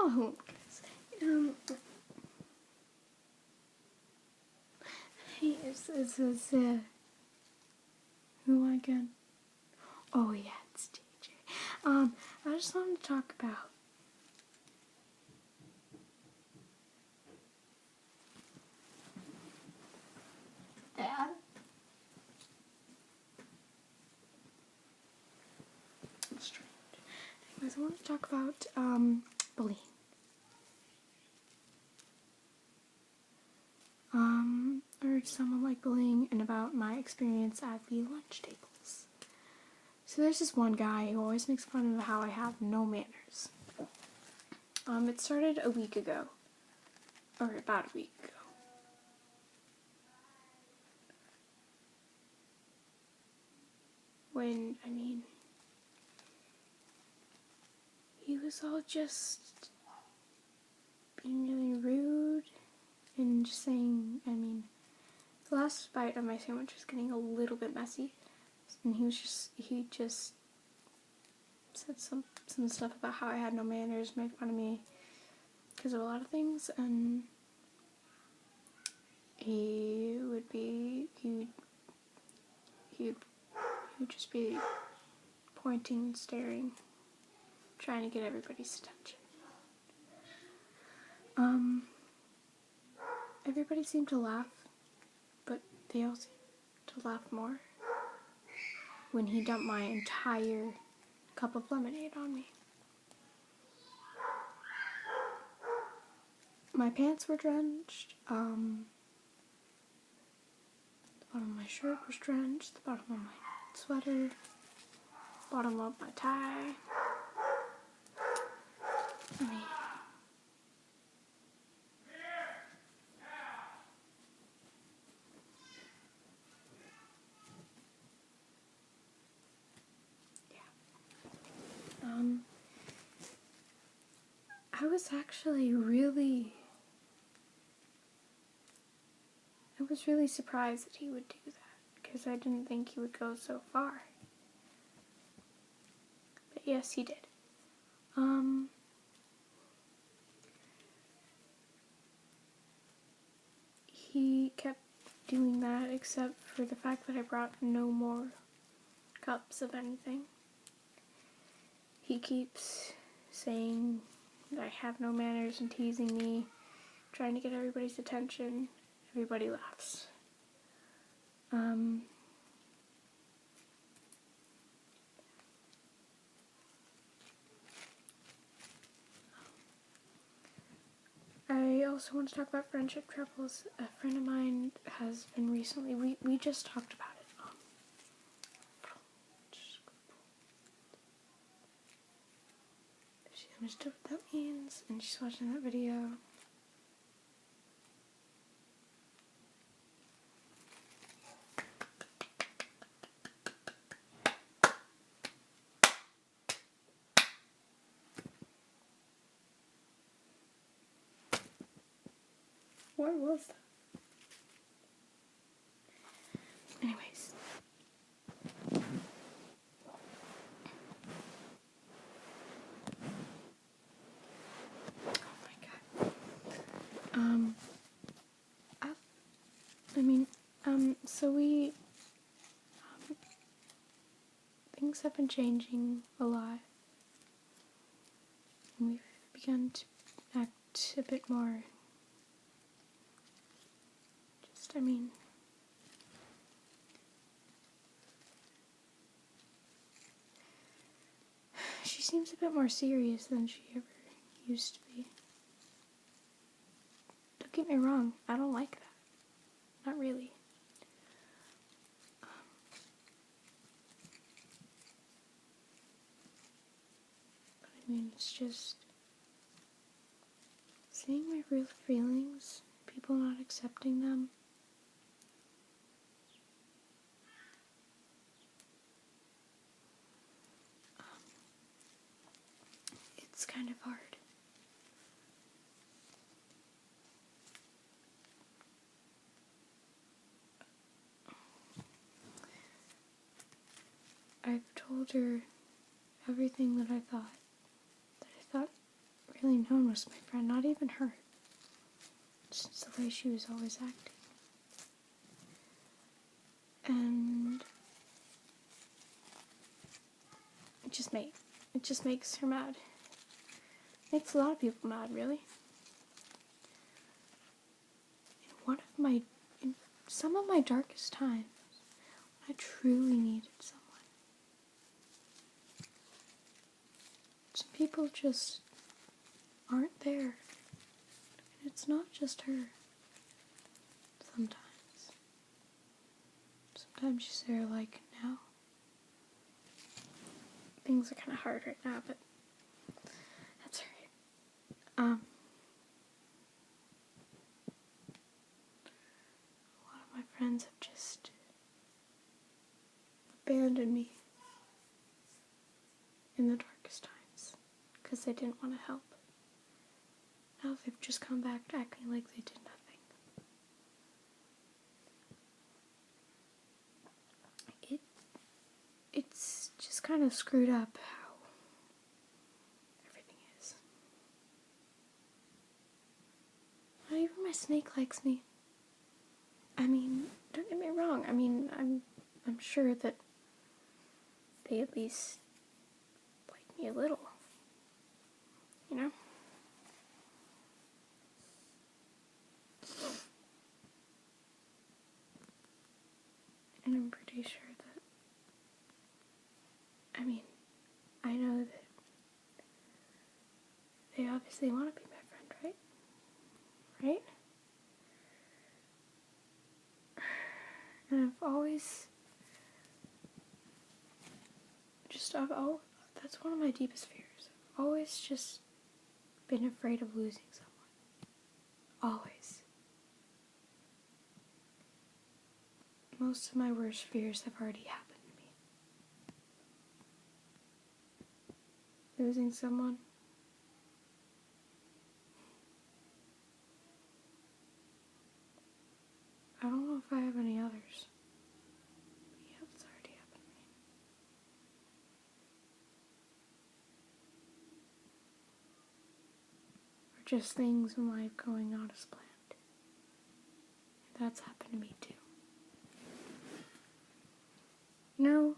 Oh, hey, is who again? Oh yeah, it's DJ. I just wanted to talk about Dad. Strange. Anyways, I want to talk about bullying. I heard someone like bullying and about my experience at the lunch tables. So there's this one guy who always makes fun of how I have no manners. It started a week ago, or about a week ago. When, he was all just being really rude and just saying, the last bite of my sandwich was getting a little bit messy, and he just said some stuff about how I had no manners, made fun of me because of a lot of things, and he would just be pointing and staring, trying to get everybody's attention. Everybody seemed to laugh, but they all seemed to laugh more when he dumped my entire cup of lemonade on me. My pants were drenched, the bottom of my shirt was drenched, the bottom of my sweater, bottom of my tie. I was actually really surprised that he would do that, because I didn't think he would go so far. But yes, he did. He kept doing that, except for the fact that I brought no more cups of anything. He keeps saying that I have no manners and teasing me, trying to get everybody's attention. Everybody laughs. I also want to talk about friendship troubles. A friend of mine has been recently, we just talked about it. She understood what that means, and she's watching that video. What was that? Anyways. Oh my god. So things have been changing a lot. And we've begun to act a bit more, she seems a bit more serious than she ever used to be. Don't get me wrong, I don't like that. Not really. It's just seeing my real feelings, people not accepting them. It's kind of hard. I've told her everything that I thought really known was my friend, not even her. It's just the way she was always acting. And it just makes her mad. It makes a lot of people mad, really. In some of my darkest times, I truly needed someone. Some people just aren't there. And it's not just her. Sometimes. Sometimes she's there like now. Things are kind of hard right now, but that's alright. A lot of my friends have just abandoned me in the darkest times because they didn't want to help. Now they've just come back acting like they did nothing. It's just kind of screwed up how everything is. Not even my snake likes me. I mean, don't get me wrong. I mean, I'm sure that they at least like me a little. You know? And I'm pretty sure that, I mean, I know that they obviously want to be my friend, right? Right? And that's one of my deepest fears. I've always just been afraid of losing someone. Always. Most of my worst fears have already happened to me. Losing someone. I don't know if I have any others. But yeah, it's already happened to me. Or just things in life going not as planned. That's happened to me too. You know,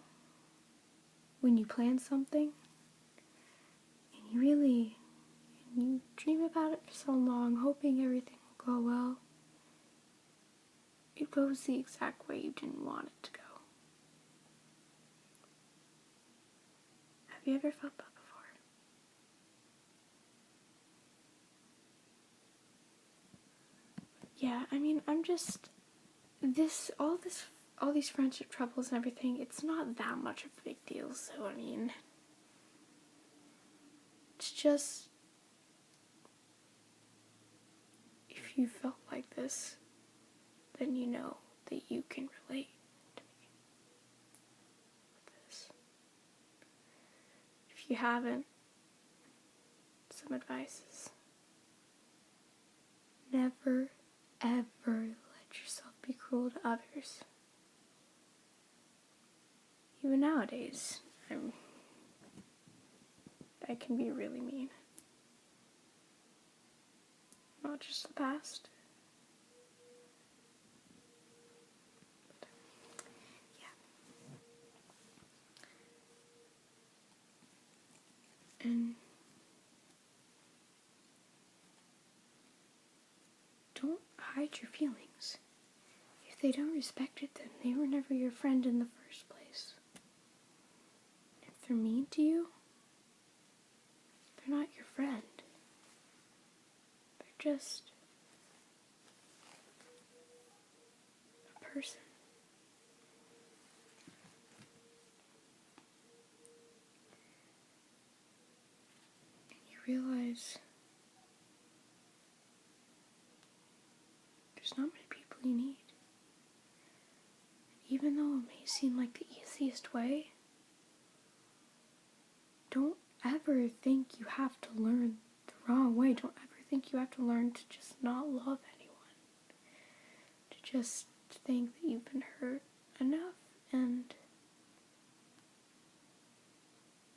when you plan something, and you dream about it for so long, hoping everything will go well, it goes the exact way you didn't want it to go. Have you ever felt that before? Yeah, I mean, all these friendship troubles and everything, it's not that much of a big deal, so I mean, it's just, if you felt like this, then you know that you can relate to me with this. If you haven't, some advice is never, ever let yourself be cruel to others. Even nowadays, I can be really mean. Not just the past. But, yeah. And don't hide your feelings. If they don't respect it, then they were never your friend in the first place. If they're mean to you, they're not your friend. They're just a person. And you realize there's not many people you need. And even though it may seem like the easiest way, don't ever think you have to learn the wrong way. Don't ever think you have to learn to just not love anyone. To just think that you've been hurt enough and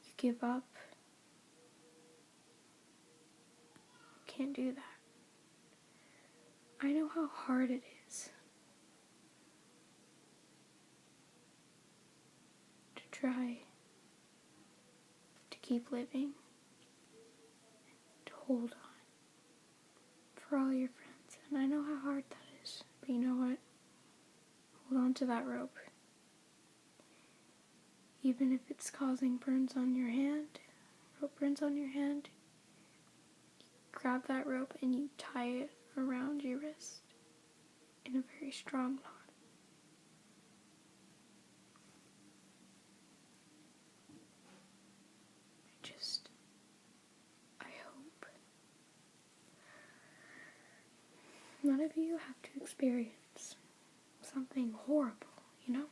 you give up can't do that. I know how hard it is to try to keep living, to hold on for all your friends. And I know how hard that is. But you know what? Hold on to that rope. Even if it's causing burns on your hand, rope burns on your hand, you grab that rope and you tie it around your wrist in a very strong knot. I hope none of you have to experience something horrible, you know?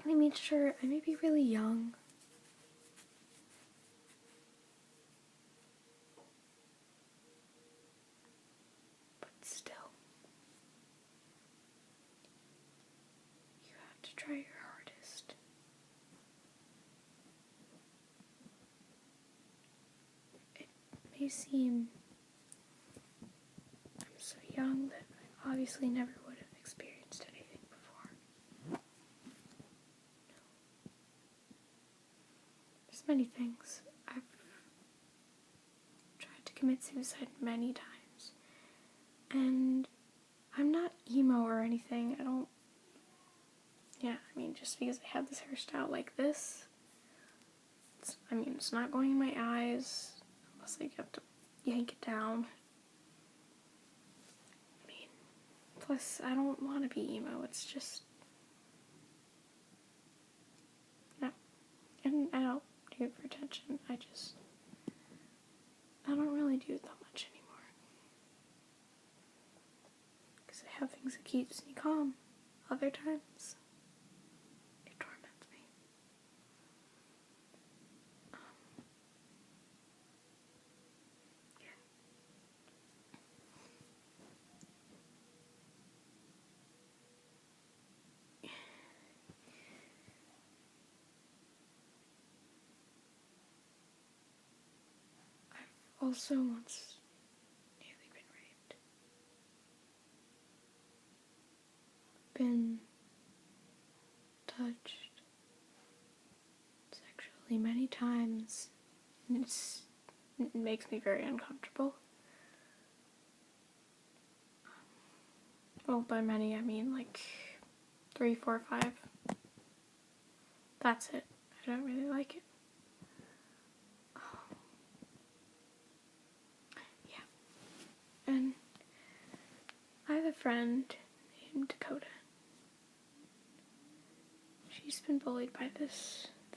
I mean, sure, I may be really young, but still, you have to try your hardest. It may seem I'm so young that I obviously never would have experienced anything before. No. There's many things. I've tried to commit suicide many times. And I'm not emo or anything. Just because I have this hairstyle like this, it's not going in my eyes unless I have to yank it down. Plus, I don't want to be emo. It's just, no. And I don't do it for attention. I don't really do it that much anymore. Because I have things that keeps me calm. Other times, it torments me. I've also once nearly been raped. Been touched sexually many times. It makes me very uncomfortable. Well, by many I mean like 3, 4, 5. That's it. I don't really like it. Yeah. And I have a friend named Dakota. She's been bullied by the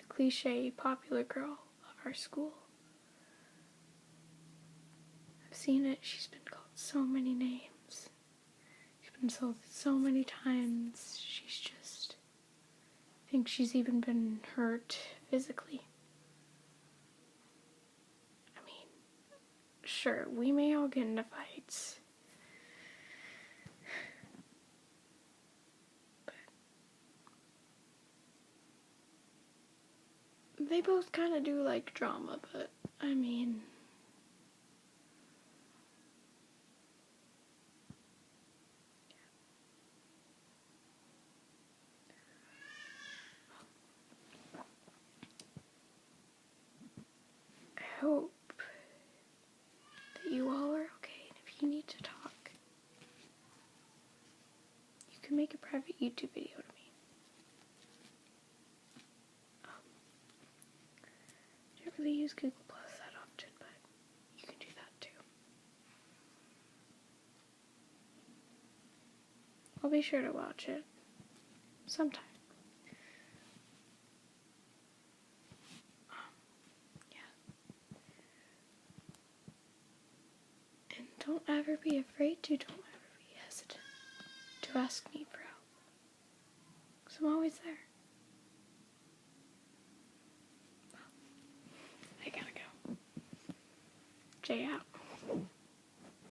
cliche popular girl of our school. I've seen it. She's been called so many names. She's been insulted so many times. I think she's even been hurt physically. I mean, sure, we may all get into fights. But they both kind of do like drama, but I mean, I hope that you all are okay, and if you need to talk, you can make a private YouTube video to me. I don't really use Google Plus that often, but you can do that too. I'll be sure to watch it sometime. And don't ever be afraid to, don't ever be hesitant to ask me for help. Because I'm always there. Well, I gotta go. Jay out.